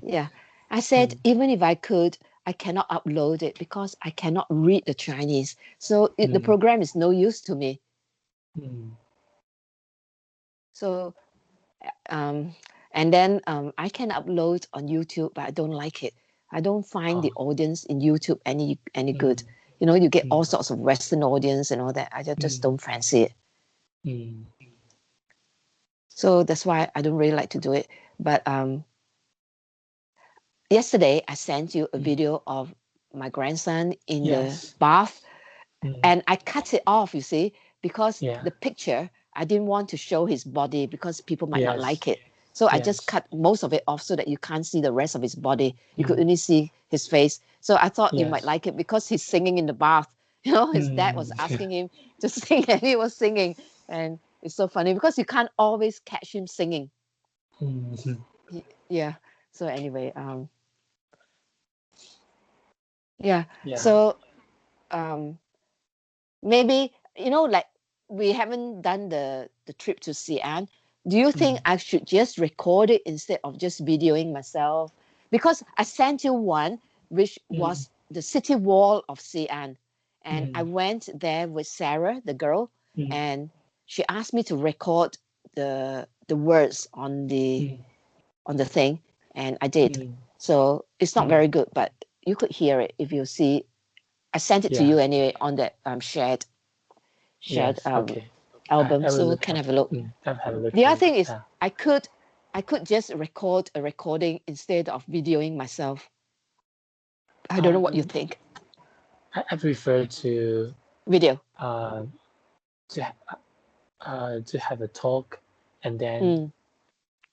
Yeah. I said, even if I could, I cannot upload it because I cannot read the Chinese. So the program is no use to me. So, and then I can upload on YouTube, but I don't like it. I don't find the audience in YouTube any good. You know, you get all sorts of Western audience and all that. I just don't fancy it. So that's why I don't really like to do it. But yesterday I sent you a video of my grandson in the bath, and I cut it off, you see, because the picture, I didn't want to show his body because people might not like it. So I just cut most of it off so that you can't see the rest of his body. You could only see his face. So I thought you might like it because he's singing in the bath. You know, his dad was asking him to sing and he was singing. And it's so funny because you can't always catch him singing. Yeah. So anyway, yeah. So maybe, you know, like we haven't done the trip to Xi'an. Do you think I should just record it instead of just videoing myself? Because I sent you one, which was the city wall of Xi'an. And I went there with Sarah, the girl, and she asked me to record the words on the thing, and I did. So it's not very good, but you could hear it if you see. I sent it to you anyway on that shared album, so you can have a look. The other thing is, I could just record a recording instead of videoing myself. I don't know what you think. I prefer to video. To have a talk and then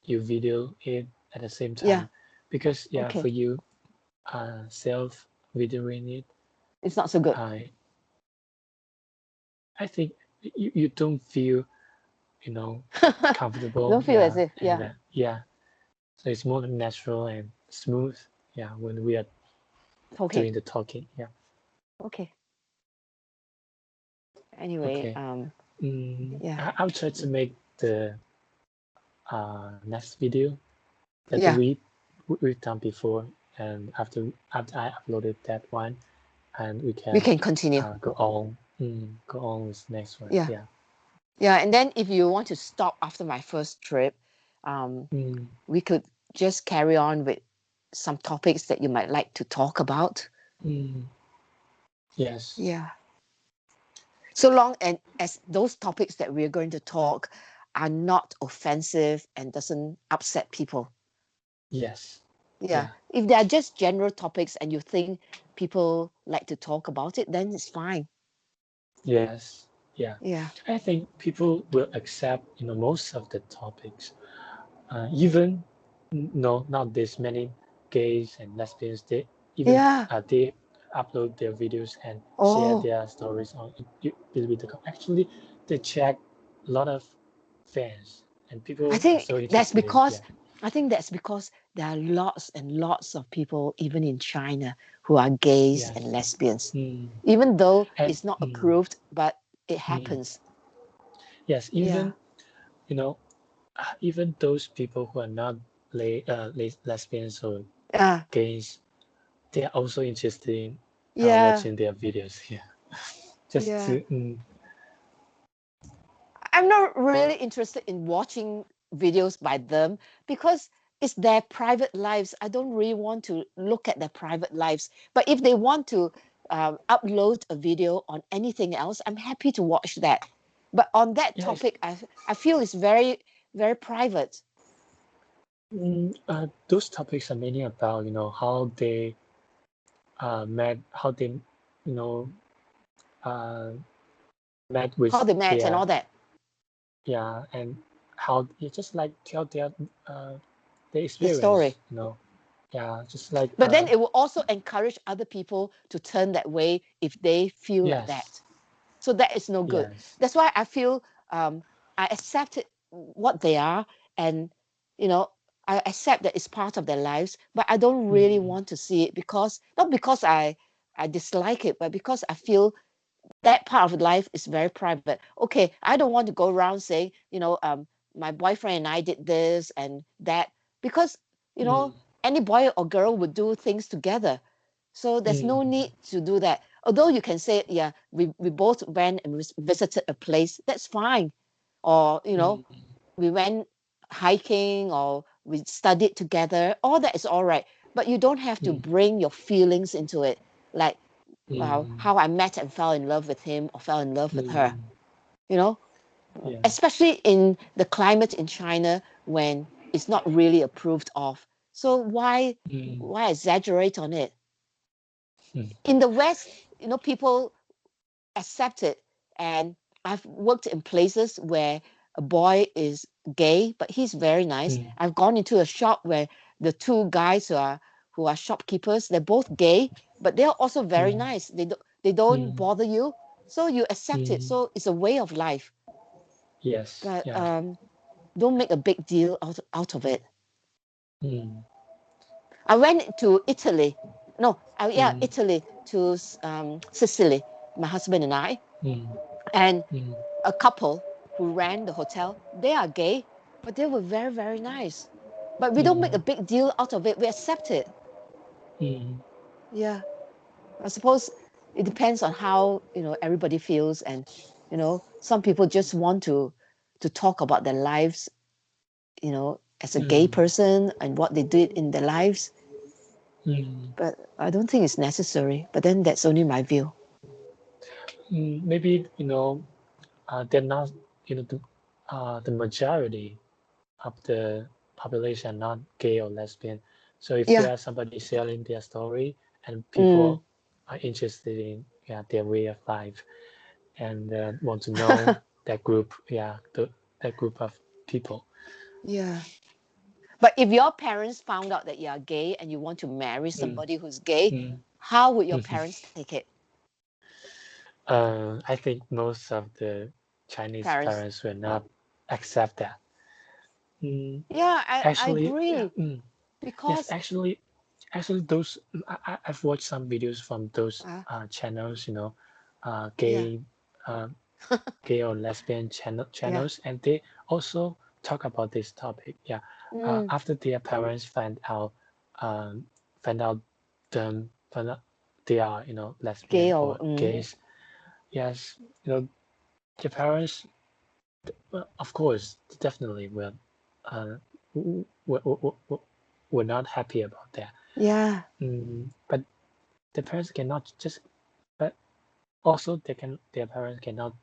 you video it at the same time. Because for you, self videoing it, it's not so good. I think you don't feel, you know, comfortable. Don't feel as if, so it's more natural and smooth, when we are doing the talking. Okay. Anyway, I'll try to make the next video that we've done before, and after I uploaded that one, and we can continue. Go on with the next one. And then if you want to stop after my first trip, we could just carry on with some topics that you might like to talk about. Yes. Yeah. So long as those topics that we're going to talk are not offensive and doesn't upset people. Yes. Yeah. If they are just general topics and you think people like to talk about it, then it's fine. Yes. Yeah. I think people will accept, most of the topics. Even not this many gays and lesbians, they upload their videos and share their stories on with actually they check a lot of fans and people. I think that's because I think that's because there are lots and lots of people even in China who are gays and lesbians, even though it's not approved, but it happens. Yes, even even those people who are not lesbians or gays, they are also interested in watching their videos. I'm not really interested in watching videos by them because it's their private lives. I don't really want to look at their private lives. But if they want to upload a video on anything else, I'm happy to watch that. But on that topic, I feel it's very, very private. Those topics are mainly about how they met, how they met with how they met and all that. Yeah, and how you just like tell their experience, the story. Just like. But then it will also encourage other people to turn that way if they feel like that. So that is no good. That's why I feel I accept what they are, and I accept that it's part of their lives, but I don't really want to see it because not because I dislike it, but because I feel that part of life is very private. Okay, I don't want to go around saying, my boyfriend and I did this and that because any boy or girl would do things together. So there's no need to do that. Although you can say, yeah, we both went and visited a place, that's fine. Or, we went hiking or we studied together, all that is all right. But you don't have to bring your feelings into it. Like, how I met and fell in love with him or fell in love with her, Yeah. especially in the climate in China when it's not really approved of. So why exaggerate on it? In the West, people accept it. And I've worked in places where a boy is gay, but he's very nice. I've gone into a shop where the two guys who are shopkeepers, they're both gay, but they're also very nice. They don't bother you, so you accept it. So it's a way of life. Yes. But Yeah. don't make a big deal out of it. Mm. I went to Italy. No, Mm. Italy to Sicily, my husband and I, Mm. and Mm. a couple who ran the hotel. They are gay, but they were very, very nice. But we don't make a Mm. big deal out of it. We accept it. Mm. Yeah. I suppose it depends on how, everybody feels. And, some people just want to talk about their lives, as a gay Mm. person and what they did in their lives. Mm. But I don't think it's necessary. But then that's only my view. Maybe they're not the majority of the population not gay or lesbian. So if Yeah. there's somebody selling their story and Mm. people are interested in their way of life and want to know that group, that group of people. Yeah. But if your parents found out that you are gay and you want to marry Mm. somebody who's gay, Mm. how would your parents take it? I think most of the Chinese Parents. parents will not accept that. Mm, Yeah, I actually, agree. yes, Because actually, those I've watched some videos from those uh, channels, yeah, gay, uh, gay or lesbian yeah. channels, and they also talk about this topic. Yeah, Mm, after their parents um, find out find out they are gay lesbian or or gays. Yes, the parents, well, of course, definitely will, uh, we're not happy about that. yeah, But the parents cannot just, but also their parents cannot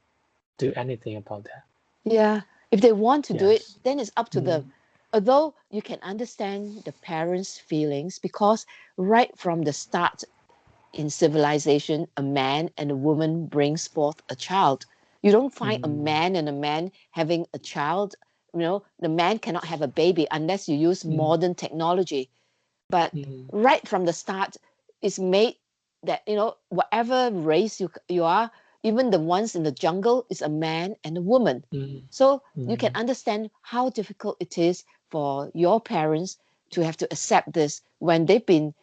do anything about that. yeah. If they want to do it, Yes. then it's up to them. Mm, Although you can understand the parents' feelings because right from the start in civilization, a man and a woman brings forth a child. You don't find a mm, man and a man having a child. The man cannot have a baby unless you use mm, modern technology. But mm, right from the start, it's made that whatever race you are, even the ones in the jungle, is a man and a woman. mm, So you can mm, understand how difficult it is for your parents to have to accept this when they've been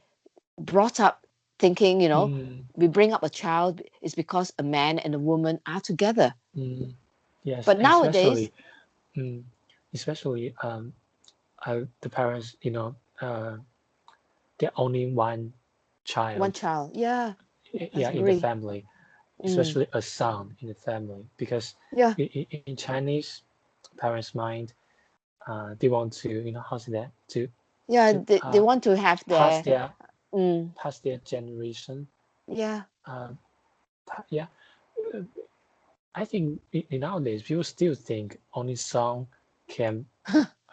brought up thinking, mm, we bring up a child is because a man and a woman are together. mm. Yes, But nowadays, mm, especially the parents, they're only one one child, child. Yeah, I in the agree. family, Mm, especially a son in the family, because yeah, in Chinese parents' mind, they want to, how's that, yeah. to They want to have pass their. their Mm, generation. yeah, Uh, yeah, I think nowadays people still think only son can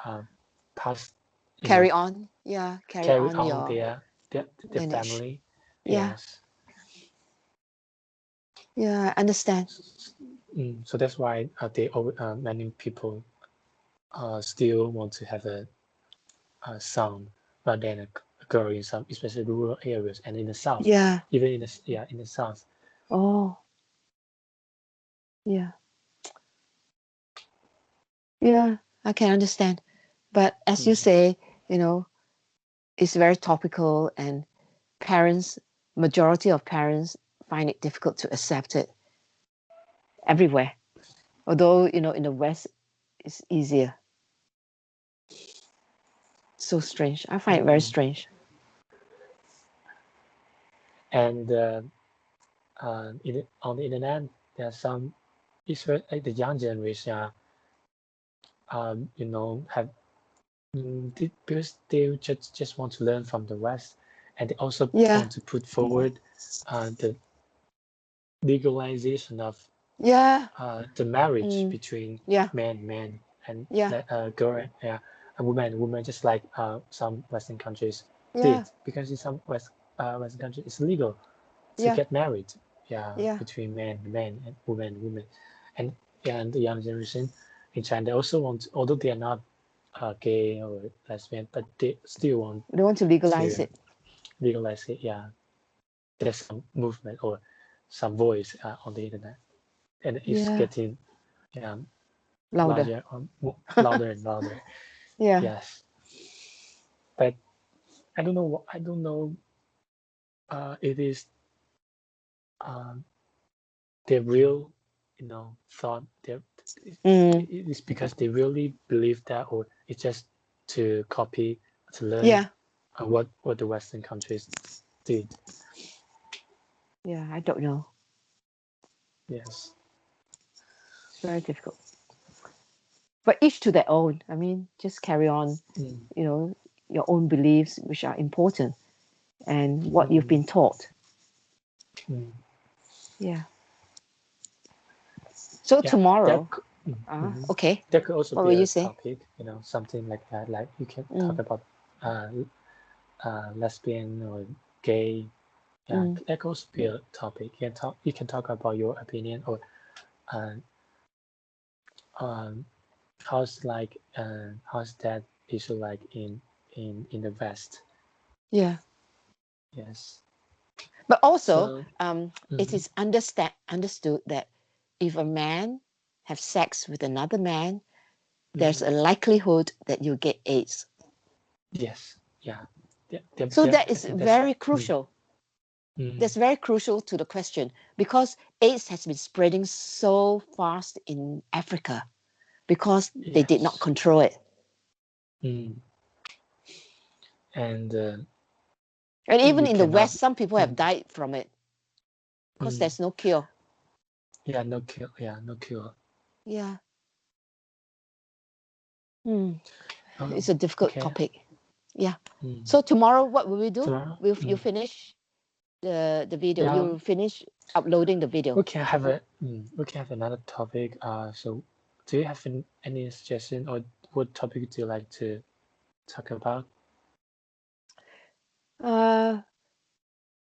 uh, pass, you know, carry on. Yeah, carry carry on on your their lineage. family. Yeah, Yes. yeah. I understand. So that's why many people still want to have a son rather than a girl in some, especially rural areas and in the south, Yeah. even in the south. Oh, yeah, yeah. I can understand. But as you Mm, say, you know, it's very topical, and parents, majority of parents find it difficult to accept it everywhere. Although, in the West, it's easier. So strange. I find it very strange. And on the internet, there are some, like the young generation, have because they just want to learn from the West, and they also want to put forward the legalization of the marriage between man and girl, a woman, just like some Western countries did, because in some Western countries it's legal to get married, between man and woman, and the young generation in China, they also want, although they are not gay or lesbian, but they still want to legalize it. Legalize it, there's some movement or some voice on the internet, and it's getting louder. Louder and louder. Yes, but I don't know. It is their real, thought. It is because they really believe that, or it's just to copy, to learn what the Western countries did. I don't know. Yes. It's very difficult. But each to their own. I mean, just carry on, your own beliefs, which are important, and what you've been taught. Yeah. So tomorrow, okay. There could also what be will a you say? topic, something like that. Like you can talk about lesbian or gay. Yeah, that could also be a topic. You can talk about your opinion, or how's that issue like in the West. Yeah. Yes. But also, it is understood that if a man have sex with another man, there's a likelihood that you get AIDS. Yes. Yeah. So that is very crucial. That's very crucial to the question, because AIDS has been spreading so fast in Africa because they did not control it. And even in the West, some people have died from it because there's no cure. Yeah, no cure. Yeah, no cure. Yeah. It's a difficult topic. Yeah. So tomorrow, what will we do? Will you finish the video? Yeah. You finish uploading the video. We can have another topic. So do you have any suggestion, or what topic do you like to talk about?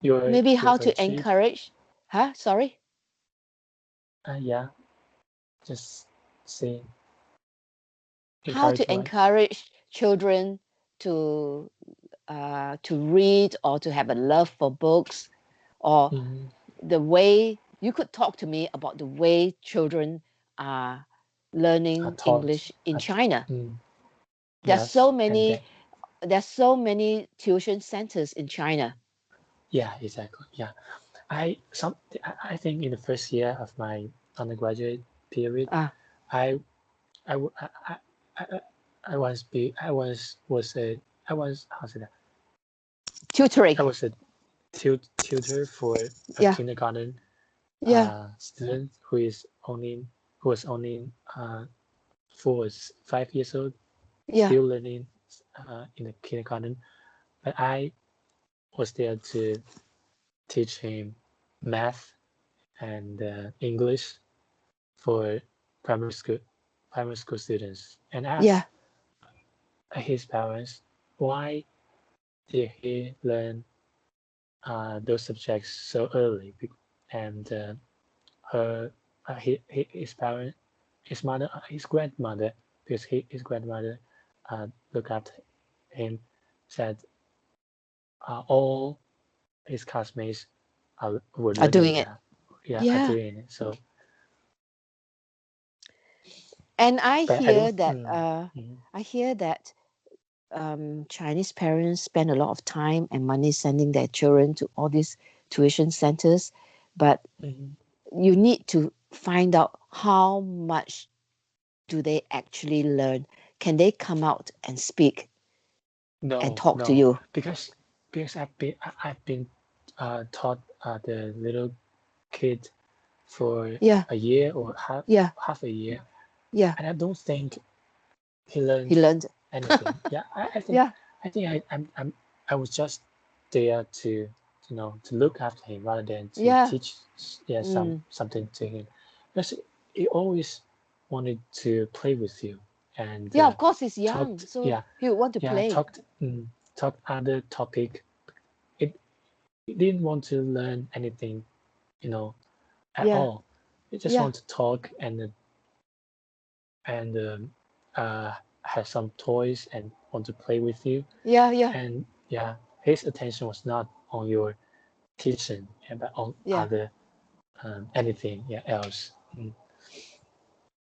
Maybe how to encourage. Sorry. Yeah. Just say. How to encourage children to read, or to have a love for books, or the way you could talk to me about the way children are learning English in China. There's so many tuition centers in China. Yeah, exactly. Yeah, I think in the first year of my undergraduate period, I was tutoring. I was a tutor for a kindergarten student who was only 5 years old, still learning in the kindergarten. But I was there to teach him math and English for primary school students, and asked his parents, why did he learn those subjects so early? And his parent, his grandmother, because his grandmother looked after him, said all his classmates were doing it. Are doing it. So. And I hear that Chinese parents spend a lot of time and money sending their children to all these tuition centers, but you need to find out how much do they actually learn. Can they come out and speak? and No, talk to no, you? because I've been taught the little kid for Yeah, a year or yeah, half a year, yeah. and I don't think he He learned learned. anything. Yeah, Yeah, I think I was just there to to look after him rather than to yeah. teach Mm. something to him, because he always wanted to play with you and Yeah, of course he's young, talked so he would want to play. talked talked other topic. It he didn't want to learn anything, you know, at Yeah, all. He just yeah, want to talk and uh, have some toys and want to play with you. yeah, yeah, And yeah, his attention was not on your teaching, but on yeah, other anything else.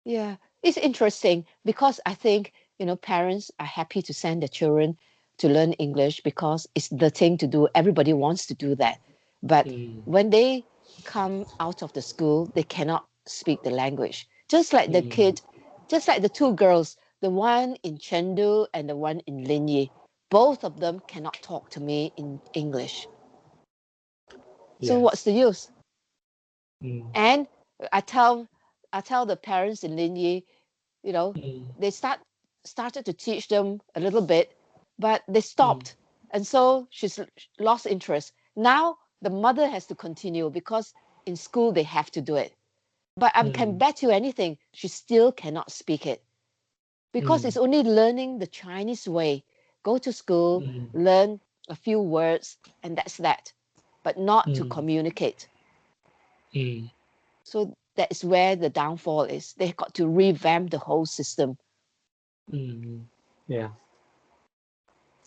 yeah. It's interesting because I think, parents are happy to send their children to learn English because it's the thing to do. Everybody wants to do that. But Mm, when they come out of the school, they cannot speak the language. mm, Just like the two girls, the one in Chengdu and the one in Linyi, both of them cannot talk to me in English. So what's yes. the use? Mm, And I tell I tell the parents in Linyi, you know, mm, they started to teach them a little bit, but they mm, stopped. And so she's lost interest. Now the mother has to continue because in school they have to do it. But I can mm, bet you anything, she still cannot speak it because mm, it's only learning the Chinese way. Go to school, mm, learn a few words, and that's that, but not to mm, communicate. mm, So that is where the downfall is. They got to revamp the whole system. mm. Yeah.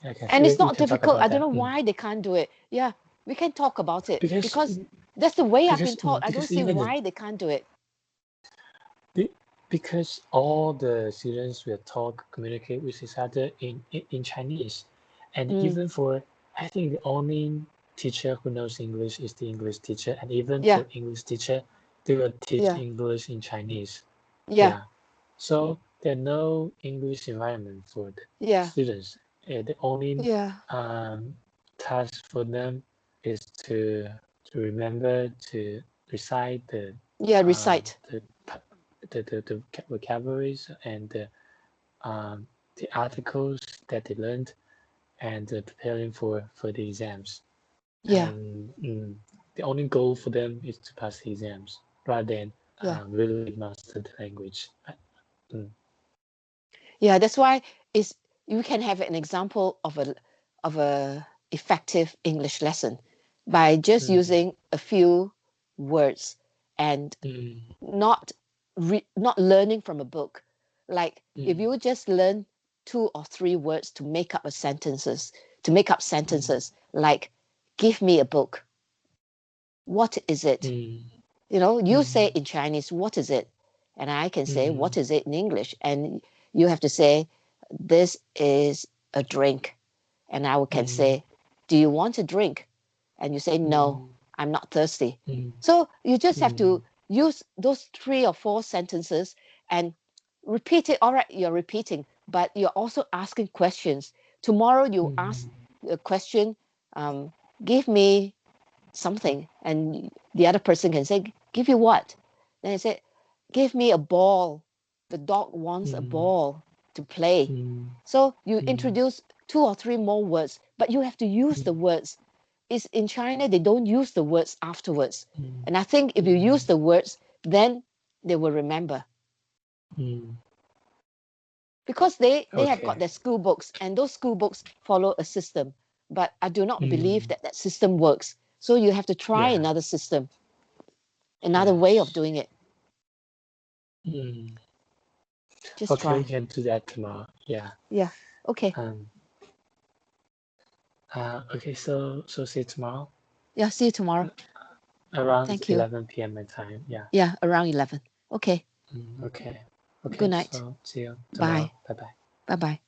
Okay. And it's We not can talk difficult. about I don't that. know why they can't do it. Yeah, we can talk about it Because because that's the way I've been taught. I don't because see even why they can't do it. be- because all the students will talk communicate with each other in Chinese, and Mm, even for I think the only teacher who knows English is the English teacher, and even yeah, for English teacher they will teach yeah, English in Chinese. yeah, Yeah, so there's no English environment for the yeah, students. The only yeah, um, task for them is to remember to recite yeah. um, Recite. the the vocabularies and the articles that they learned and preparing for the exams. Yeah, And the only goal for them is to pass the exams rather than yeah, really master the language. Mm, yeah. That's why is you can have an example of a effective English lesson by just mm, using a few words and mm, not learning from a book. Like if mm, you just learn 2 or 3 words to make up to make up mm, sentences, like give me a book. What is it? mm, You say mm, in Chinese, what is it? And I can say, what mm, is it in English? And you have to say, this is a drink. And I can mm, say, do you want a drink? And you say, no, mm, I'm not thirsty. mm, So you just have mm, to use those 3 or 4 sentences and repeat it. All right, you're repeating, but you're also asking questions. Tomorrow you ask mm, a question, um, give me something, and the other person can say, give you what? Then I said, give me a ball. The dog wants a mm, ball to play. mm, So you mm, introduce 2 or 3 more words, but you have to use the mm, words. Is in China, they don't use the words afterwards. mm, And I think if you use mm. the words, then they will remember Mm. because they have got Okay. their school books, and those school books follow a system. But I do not believe Mm. that that system works. So you have to try Yeah. another system, another way of Yes. doing it. Mm. Just Okay, we try. can do that tomorrow. Yeah. Yeah. Okay. Um. Okay. So see you tomorrow Yeah. See you tomorrow. around Thank you. 11 p.m. my time. Yeah. Yeah. Around 11. Okay. Okay. Okay. Good night. So see you tomorrow. Bye. Bye bye. Bye bye.